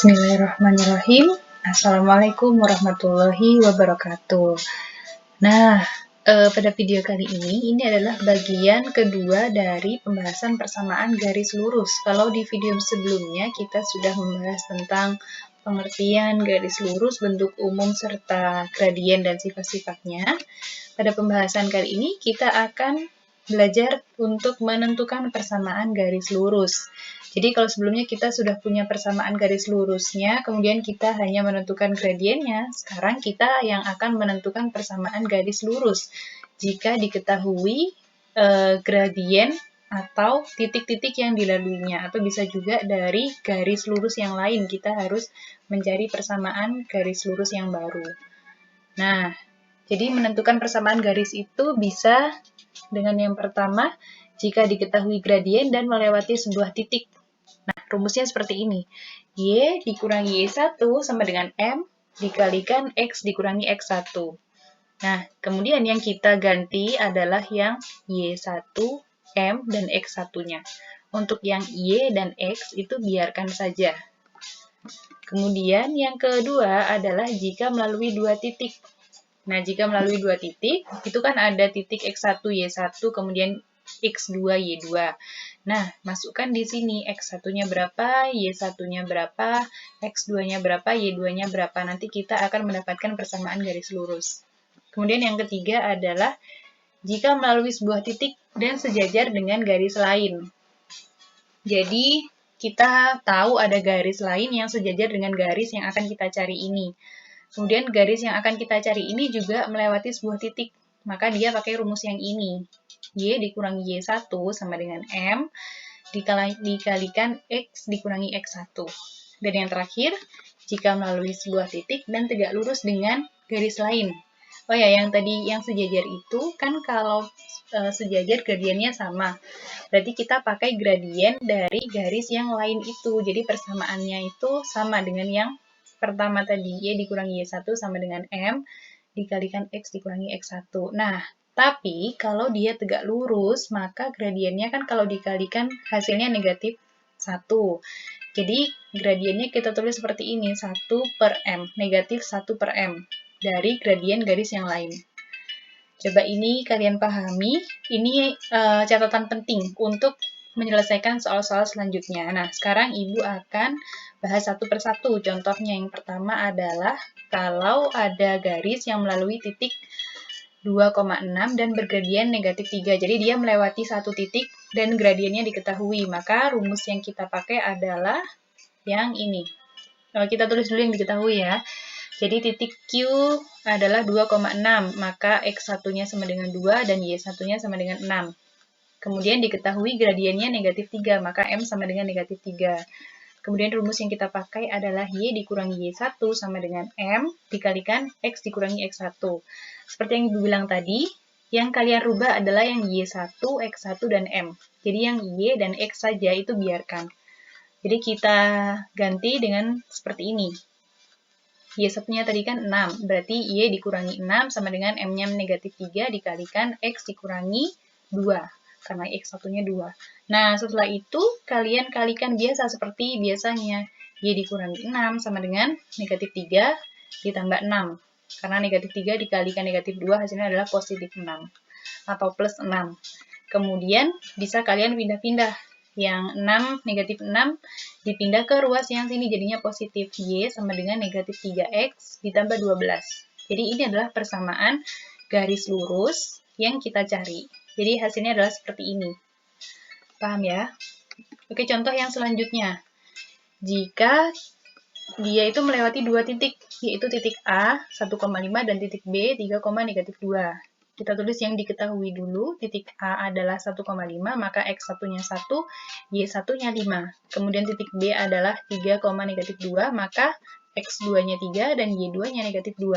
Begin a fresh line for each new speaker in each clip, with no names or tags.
Bismillahirrahmanirrahim. Assalamualaikum warahmatullahi wabarakatuh. Nah, pada video kali ini adalah bagian kedua dari pembahasan persamaan garis lurus. Kalau di video sebelumnya kita sudah membahas tentang pengertian garis lurus, bentuk umum, serta gradien dan sifat-sifatnya. Pada pembahasan kali ini kita akan belajar untuk menentukan persamaan garis lurus. Jadi kalau sebelumnya kita sudah punya persamaan garis lurusnya, kemudian kita hanya menentukan gradiennya, sekarang kita yang akan menentukan persamaan garis lurus. Jika diketahui gradien atau titik-titik yang dilaluinya, atau bisa juga dari garis lurus yang lain, kita harus mencari persamaan garis lurus yang baru. Nah, jadi menentukan persamaan garis itu bisa dengan yang pertama, jika diketahui gradien dan melewati sebuah titik. Nah, rumusnya seperti ini. Y dikurangi Y1 sama dengan M dikalikan X dikurangi X1. Nah, kemudian yang kita ganti adalah yang Y1, M, dan X1-nya. Untuk yang Y dan X itu biarkan saja. Kemudian yang kedua adalah jika melalui dua titik. Nah, jika melalui dua titik, itu kan ada titik X1, Y1, kemudian X2, Y2. Nah, masukkan di sini X1-nya berapa, Y1-nya berapa, X2-nya berapa, Y2-nya berapa. Nanti kita akan mendapatkan persamaan garis lurus. Kemudian yang ketiga adalah jika melalui sebuah titik dan sejajar dengan garis lain. Jadi, kita tahu ada garis lain yang sejajar dengan garis yang akan kita cari ini. Kemudian garis yang akan kita cari ini juga melewati sebuah titik. Maka dia pakai rumus yang ini. Y dikurangi Y1 sama dengan M dikalikan X dikurangi X1. Dan yang terakhir, jika melalui sebuah titik dan tegak lurus dengan garis lain. Oh ya, yang tadi yang sejajar itu kan kalau sejajar gradiennya sama. Berarti kita pakai gradien dari garis yang lain itu. Jadi persamaannya itu sama dengan yang pertama tadi, Y dikurangi Y1 sama dengan M dikalikan X dikurangi X1. Nah, tapi kalau dia tegak lurus, maka gradiennya kan kalau dikalikan hasilnya negatif 1. Jadi gradiennya kita tulis seperti ini, 1 per M, negatif 1 per M, dari gradien garis yang lain. Coba ini kalian pahami, ini catatan penting untuk menyelesaikan soal-soal selanjutnya. Nah, sekarang Ibu akan bahas satu persatu. Contohnya yang pertama adalah kalau ada garis yang melalui titik 2,6 dan bergradien negatif 3. Jadi dia melewati satu titik dan gradiennya diketahui. Maka rumus yang kita pakai adalah yang ini. Kita tulis dulu yang diketahui ya. Jadi titik Q adalah 2,6, maka X1-nya sama dengan 2 dan Y1-nya sama dengan 6. Kemudian diketahui gradiennya negatif 3, maka M sama dengan negatif 3. Kemudian rumus yang kita pakai adalah Y dikurangi Y1 sama dengan M dikalikan X dikurangi X1. Seperti yang Ibu bilang tadi, yang kalian rubah adalah yang Y1, X1, dan M. Jadi yang Y dan X saja itu biarkan. Jadi kita ganti dengan seperti ini. Y1-nya tadi kan 6, berarti Y dikurangi 6 sama dengan M-nya negatif 3 dikalikan X dikurangi 2, karena X1-nya 2. Nah, setelah itu kalian kalikan biasa seperti biasanya. Y dikurangi 6 sama dengan negatif 3 ditambah 6, karena negatif 3 dikalikan negatif 2 hasilnya adalah positif 6, atau plus 6. Kemudian bisa kalian pindah-pindah. Yang 6, negatif 6, dipindah ke ruas yang sini, jadinya positif. Y sama dengan negatif 3X ditambah 12. Jadi ini adalah persamaan garis lurus yang kita cari. Jadi hasilnya adalah seperti ini. Paham ya? Oke, contoh yang selanjutnya. Jika dia itu melewati dua titik, yaitu titik A 1,5 dan titik B 3, negatif 2. Kita tulis yang diketahui dulu, titik A adalah 1,5, maka X1-nya 1, Y1-nya 5. Kemudian titik B adalah 3, negatif 2, maka X2-nya 3 dan Y2-nya negatif 2.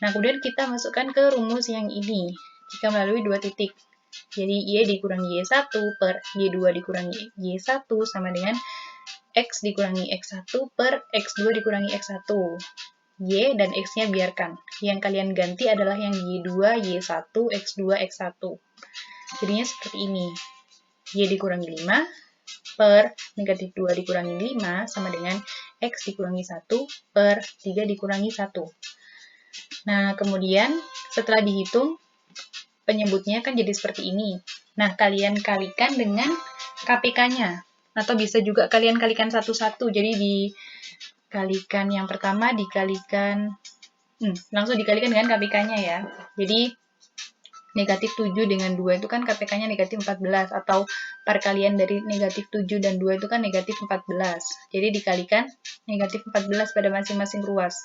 Nah, kemudian kita masukkan ke rumus yang ini, jika melalui dua titik. Jadi, Y dikurangi Y1 per Y2 dikurangi Y1 sama dengan X dikurangi X1 per X2 dikurangi X1. Y dan X-nya biarkan. Yang kalian ganti adalah yang Y2, Y1, X2, X1. Jadinya seperti ini. Y dikurangi 5 per negatif 2 dikurangi 5 sama dengan X dikurangi 1 per 3 dikurangi 1. Nah, kemudian setelah dihitung, penyebutnya kan jadi seperti ini. Nah, kalian kalikan dengan KPK-nya. Atau bisa juga kalian kalikan satu-satu. Jadi dikalikan yang pertama, dikalikan langsung dikalikan dengan KPK-nya ya. Jadi negatif 7 dengan 2 itu kan KPK-nya negatif 14, atau perkalian dari negatif 7 dan 2 itu kan negatif 14. Jadi dikalikan negatif 14 pada masing-masing ruas.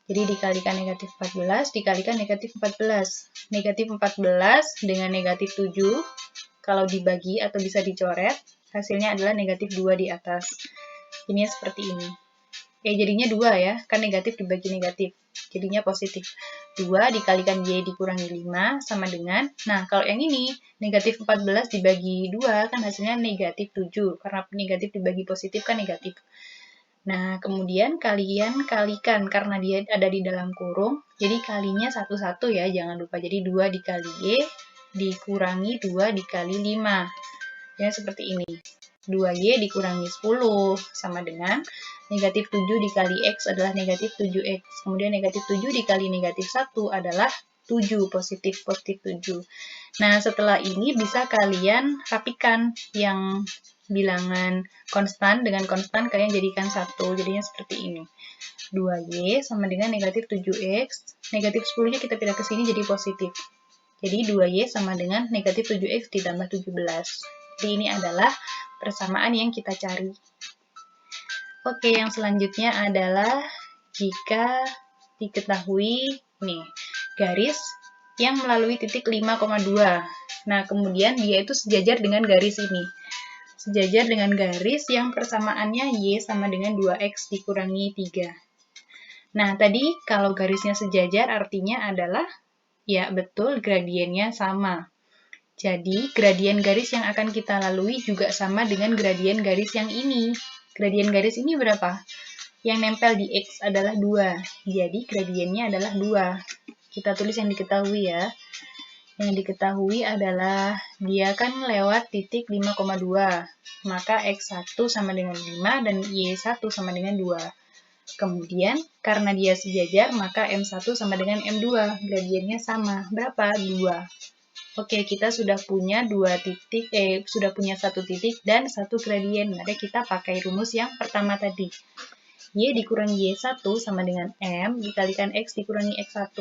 Jadi dikalikan negatif 14, dikalikan negatif 14. Negatif 14 dengan negatif 7, kalau dibagi atau bisa dicoret, hasilnya adalah negatif 2 di atas. Ini seperti ini. Jadinya 2 ya, kan negatif dibagi negatif. Jadinya positif. 2 dikalikan Y dikurangi 5 sama dengan, nah kalau yang ini, negatif 14 dibagi 2 kan hasilnya negatif 7. Karena negatif dibagi positif kan negatif. Nah, kemudian kalian kalikan, karena dia ada di dalam kurung, jadi kalinya satu-satu ya, jangan lupa. Jadi 2 dikali Y dikurangi 2 dikali 5. Ya, seperti ini. 2Y dikurangi 10 sama dengan negatif 7 dikali X adalah negatif 7X. Kemudian negatif 7 dikali negatif 1 adalah 7, positif 7. Nah, setelah ini bisa kalian rapikan yang bilangan konstan dengan konstan kalian jadikan 1. Jadinya seperti ini. 2Y sama dengan negatif 7X. Negatif 10-nya kita pindah ke sini jadi positif. Jadi 2Y sama dengan negatif 7X ditambah 17. Jadi ini adalah persamaan yang kita cari. Oke, yang selanjutnya adalah jika diketahui nih garis yang melalui titik 5,2. Nah, kemudian dia itu sejajar dengan garis ini. Sejajar dengan garis yang persamaannya Y sama dengan 2X dikurangi 3. Nah, tadi kalau garisnya sejajar artinya adalah, ya betul, gradiennya sama. Jadi, gradien garis yang akan kita lalui juga sama dengan gradien garis yang ini. Gradien garis ini berapa? Yang nempel di X adalah 2. Jadi, gradiennya adalah 2. Kita tulis yang diketahui ya. Yang diketahui adalah dia kan lewat titik 5,2. Maka X1 sama dengan 5 dan Y1 sama dengan 2. Kemudian, karena dia sejajar, maka M1 sama dengan M2. Gradiennya sama. Berapa? 2. Oke, kita sudah punya sudah punya satu titik dan satu gradien. Maka kita pakai rumus yang pertama tadi. Y dikurangi Y1 sama dengan M dikalikan X dikurangi X1.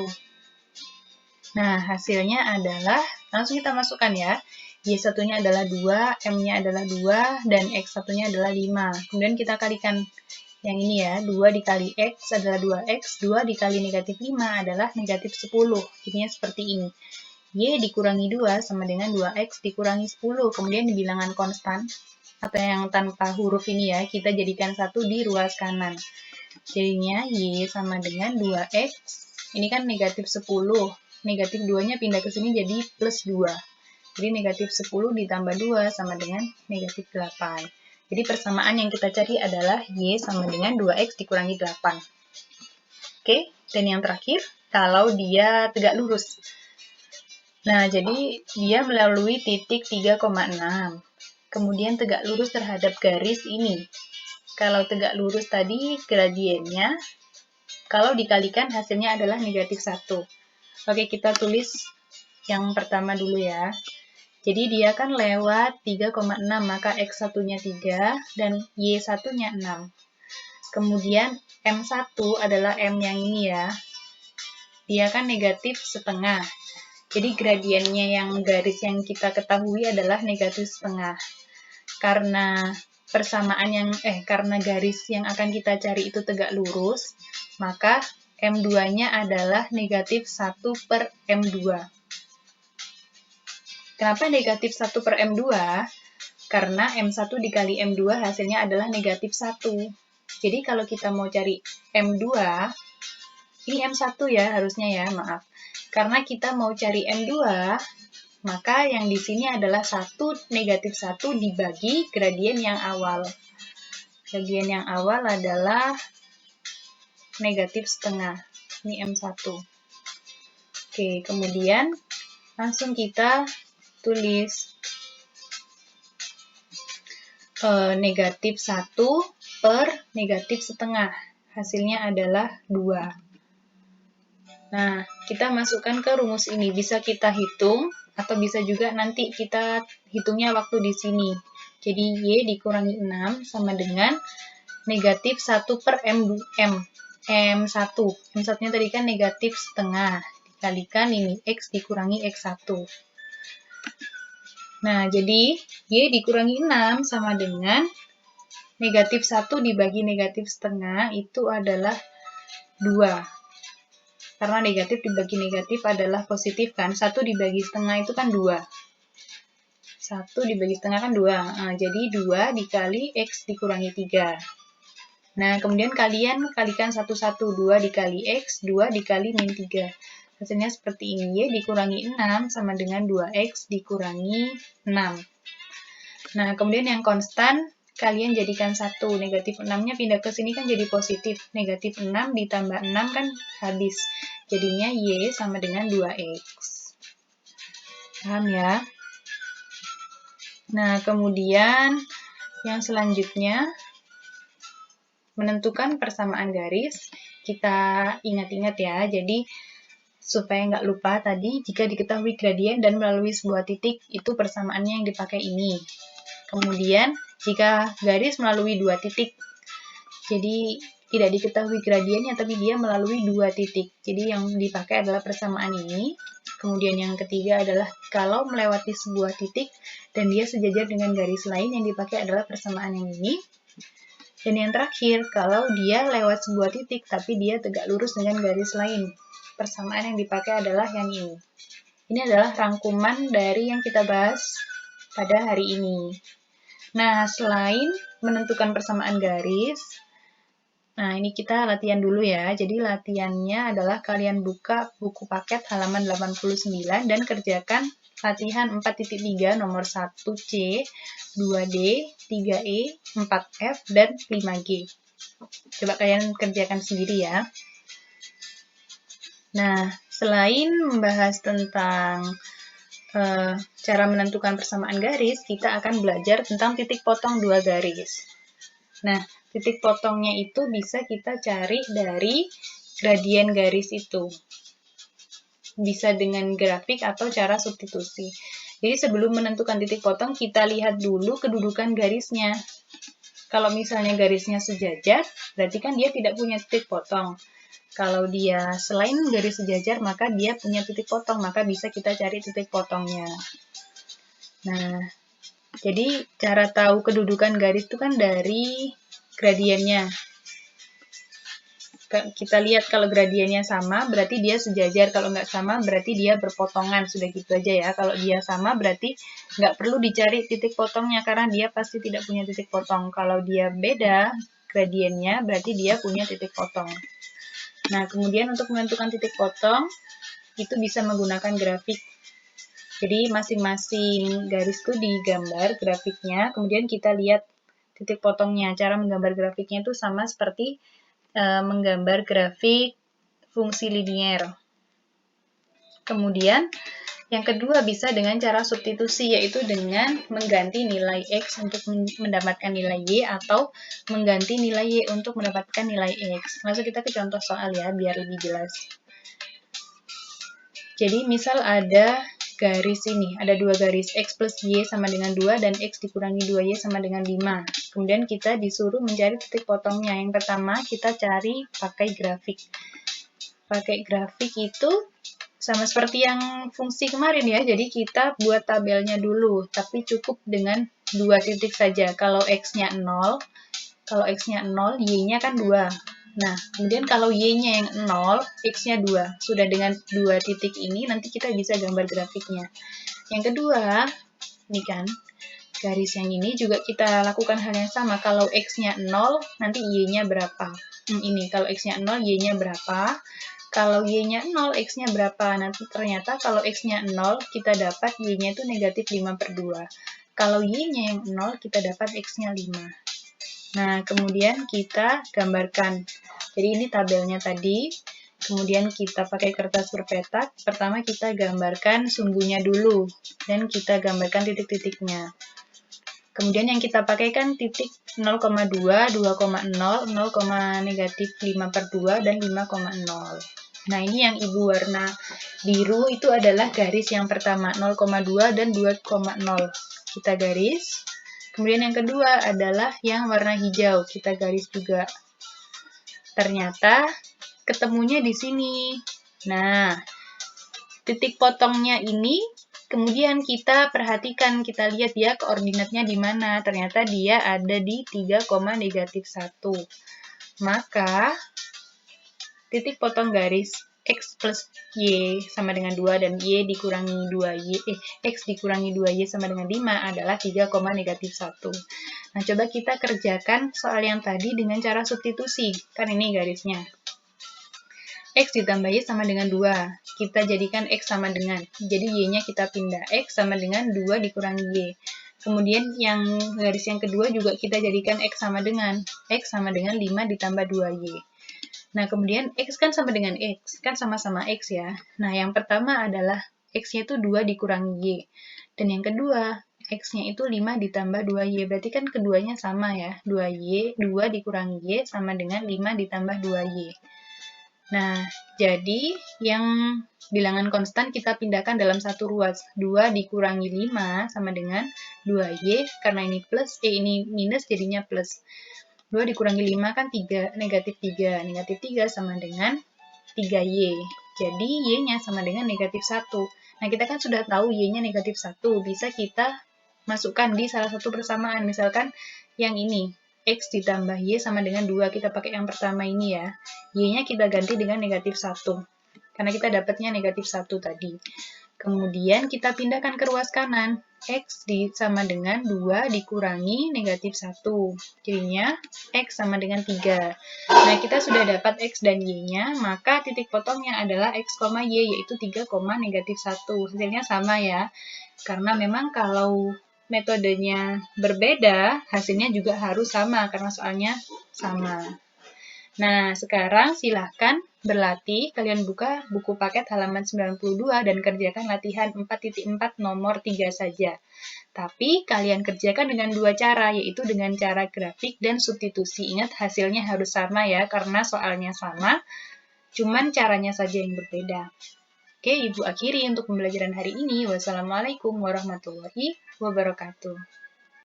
Nah, hasilnya adalah, langsung kita masukkan ya. Y1-nya adalah 2, M-nya adalah 2, dan X1-nya adalah 5. Kemudian kita kalikan yang ini ya, 2 dikali X adalah 2X, 2 dikali negatif 5 adalah negatif 10. Jadinya seperti ini. Y dikurangi 2 sama dengan 2X dikurangi 10. Kemudian di bilangan konstan, atau yang tanpa huruf ini ya, kita jadikan 1 di ruas kanan. Jadinya Y sama dengan 2X, ini kan negatif 10. Negatif 2-nya pindah ke sini jadi plus 2. Jadi negatif 10 ditambah 2 sama dengan negatif 8. Jadi persamaan yang kita cari adalah Y sama dengan 2X dikurangi 8. Oke, dan yang terakhir, kalau dia tegak lurus. Nah, jadi dia melalui titik 3,6. Kemudian tegak lurus terhadap garis ini. Kalau tegak lurus tadi gradiennya, kalau dikalikan hasilnya adalah negatif 1. Oke, kita tulis yang pertama dulu ya. Jadi dia kan lewat 3,6, maka X1-nya 3 dan Y1-nya 6. Kemudian M1 adalah M yang ini ya. Dia kan negatif setengah. Jadi gradiennya yang garis yang kita ketahui adalah negatif setengah. Karena karena garis yang akan kita cari itu tegak lurus, maka M2-nya adalah negatif 1 per M2. Kenapa negatif 1 per M2? Karena M1 dikali M2 hasilnya adalah negatif 1. Jadi kalau kita mau cari M2, ini M1 ya harusnya ya, maaf. Karena kita mau cari M2, maka yang di sini adalah 1 negatif 1 dibagi gradien yang awal. Gradien yang awal adalah negatif setengah. Ini M1. Oke, kemudian langsung kita tulis. negatif 1 per negatif setengah. Hasilnya adalah 2. Nah, kita masukkan ke rumus ini. Bisa kita hitung, atau bisa juga nanti kita hitungnya waktu di sini. Jadi, Y dikurangi 6 sama dengan negatif 1 per M1. M1-nya tadi kan negatif setengah. Dikalikan ini X dikurangi X1. Nah, jadi Y dikurangi 6 sama dengan negatif 1 dibagi negatif setengah itu adalah 2. Karena negatif dibagi negatif adalah positif kan. 1 dibagi setengah itu kan 2. 1 dibagi setengah kan 2. Nah, jadi 2 dikali X dikurangi 3. Nah, kemudian kalian kalikan satu-satu. 2 dikali X, 2 dikali min 3. Hasilnya seperti ini. Y dikurangi 6 sama dengan 2X dikurangi 6. Nah, kemudian yang konstan kalian jadikan 1. Negatif 6-nya pindah ke sini kan jadi positif. Negatif 6 ditambah 6 kan habis. Jadinya Y sama dengan 2X. Paham ya? Nah, kemudian yang selanjutnya menentukan persamaan garis. Kita ingat-ingat ya. Jadi, supaya nggak lupa tadi, jika diketahui gradien dan melalui sebuah titik, itu persamaannya yang dipakai ini. Kemudian, jika garis melalui 2 titik, jadi tidak diketahui gradiennya, tapi dia melalui 2 titik. Jadi yang dipakai adalah persamaan ini. Kemudian yang ketiga adalah kalau melewati sebuah titik dan dia sejajar dengan garis lain, yang dipakai adalah persamaan yang ini. Dan yang terakhir, kalau dia lewat sebuah titik, tapi dia tegak lurus dengan garis lain. Persamaan yang dipakai adalah yang ini. Ini adalah rangkuman dari yang kita bahas pada hari ini. Nah, selain menentukan persamaan garis, nah ini kita latihan dulu ya. Jadi latihannya adalah kalian buka buku paket halaman 89 dan kerjakan latihan 4.3 nomor 1C, 2D, 3E, 4F, dan 5G. Coba kalian kerjakan sendiri ya. Nah, selain membahas tentang cara menentukan persamaan garis, kita akan belajar tentang titik potong 2 garis. Nah, titik potongnya itu bisa kita cari dari gradien garis itu. Bisa dengan grafik atau cara substitusi. Jadi sebelum menentukan titik potong, kita lihat dulu kedudukan garisnya. Kalau misalnya garisnya sejajar, berarti kan dia tidak punya titik potong. Kalau dia selain garis sejajar, maka dia punya titik potong, maka bisa kita cari titik potongnya. Nah, jadi cara tahu kedudukan garis itu kan dari gradiennya. Kita lihat kalau gradiennya sama, berarti dia sejajar. Kalau nggak sama, berarti dia berpotongan. Sudah gitu aja ya. Kalau dia sama, berarti nggak perlu dicari titik potongnya, karena dia pasti tidak punya titik potong. Kalau dia beda gradiennya, berarti dia punya titik potong. Nah, kemudian untuk menentukan titik potong, itu bisa menggunakan grafik. Jadi, masing-masing garis itu digambar grafiknya, kemudian kita lihat titik potongnya. Cara menggambar grafiknya itu sama seperti menggambar grafik fungsi linier. Kemudian, yang kedua bisa dengan cara substitusi, yaitu dengan mengganti nilai X untuk mendapatkan nilai Y, atau mengganti nilai Y untuk mendapatkan nilai X. Langsung kita ke contoh soal ya, biar lebih jelas. Jadi, misal ada garis ini, ada 2 garis, X plus Y sama dengan 2, dan X dikurangi 2Y sama dengan 5. Kemudian kita disuruh mencari titik potongnya. Yang pertama, kita cari pakai grafik. Pakai grafik itu sama seperti yang fungsi kemarin ya, jadi kita buat tabelnya dulu, tapi cukup dengan 2 titik saja. Kalau X-nya 0, Y-nya kan 2. Nah, kemudian kalau Y-nya yang 0, X-nya 2. Sudah dengan 2 titik ini, nanti kita bisa gambar grafiknya. Yang kedua, ini kan, garis yang ini juga kita lakukan hal yang sama. Kalau X-nya 0, nanti Y-nya berapa? Ini, kalau X-nya 0, Y-nya berapa? Kalau Y-nya 0, X-nya berapa? Nanti ternyata kalau X-nya 0, kita dapat Y-nya itu negatif 5/2. Kalau Y-nya yang 0, kita dapat X-nya 5. Nah, kemudian kita gambarkan. Jadi ini tabelnya tadi. Kemudian kita pakai kertas berpetak. Pertama kita gambarkan sumbunya dulu. Dan kita gambarkan titik-titiknya. Kemudian yang kita pakai kan titik 0,2, 2,0, 0, negatif 5/2, dan 5,0. Nah, ini yang Ibu warna biru itu adalah garis yang pertama, 0,2 dan 2,0. Kita garis. Kemudian yang kedua adalah yang warna hijau, kita garis juga. Ternyata ketemunya di sini. Nah, titik potongnya ini kemudian kita perhatikan, kita lihat ya koordinatnya di mana. Ternyata dia ada di 3, -1. Maka titik potong garis X plus Y sama dengan 2 dan Y dikurangi 2Y, X dikurangi 2Y sama dengan 5 adalah 3, -1. Nah, coba kita kerjakan soal yang tadi dengan cara substitusi. Kan ini garisnya. X ditambah Y sama dengan 2. Kita jadikan X sama dengan, jadi Y-nya kita pindah. X sama dengan 2 dikurangi Y. Kemudian yang garis yang kedua juga kita jadikan X sama dengan 5 ditambah 2Y. Nah, kemudian X kan sama dengan X, kan sama-sama X ya. Nah, yang pertama adalah X-nya itu 2 dikurangi Y. Dan yang kedua, X-nya itu 5 ditambah 2Y. Berarti kan keduanya sama ya. 2Y, 2 dikurangi Y sama dengan 5 ditambah 2Y. Nah, jadi yang bilangan konstan kita pindahkan dalam satu ruas. 2 dikurangi 5 sama dengan 2Y, karena ini plus, ini minus jadinya plus. 2 dikurangi 5 kan 3, negatif 3. Negatif 3 sama dengan 3Y. Jadi Y-nya sama dengan negatif 1. Nah, kita kan sudah tahu Y-nya negatif 1. Bisa kita masukkan di salah satu persamaan. Misalkan yang ini. X ditambah Y sama dengan 2. Kita pakai yang pertama ini ya. Y-nya kita ganti dengan negatif 1. Karena kita dapatnya negatif 1 tadi. Kemudian kita pindahkan ke ruas kanan. X sama dengan 2 dikurangi negatif 1. Jadinya X sama dengan 3. Nah, kita sudah dapat X dan Y-nya, maka titik potongnya adalah X, Y, yaitu 3, negatif 1. Hasilnya sama ya. Karena memang kalau metodenya berbeda, hasilnya juga harus sama, karena soalnya sama. Nah, sekarang silahkan berlatih. Kalian buka buku paket halaman 92 dan kerjakan latihan 4.4 nomor 3 saja. Tapi kalian kerjakan dengan dua cara, yaitu dengan cara grafik dan substitusi. Ingat, hasilnya harus sama ya, karena soalnya sama, cuman caranya saja yang berbeda. Oke, Ibu akhiri untuk pembelajaran hari ini. Wassalamualaikum warahmatullahi wabarakatuh.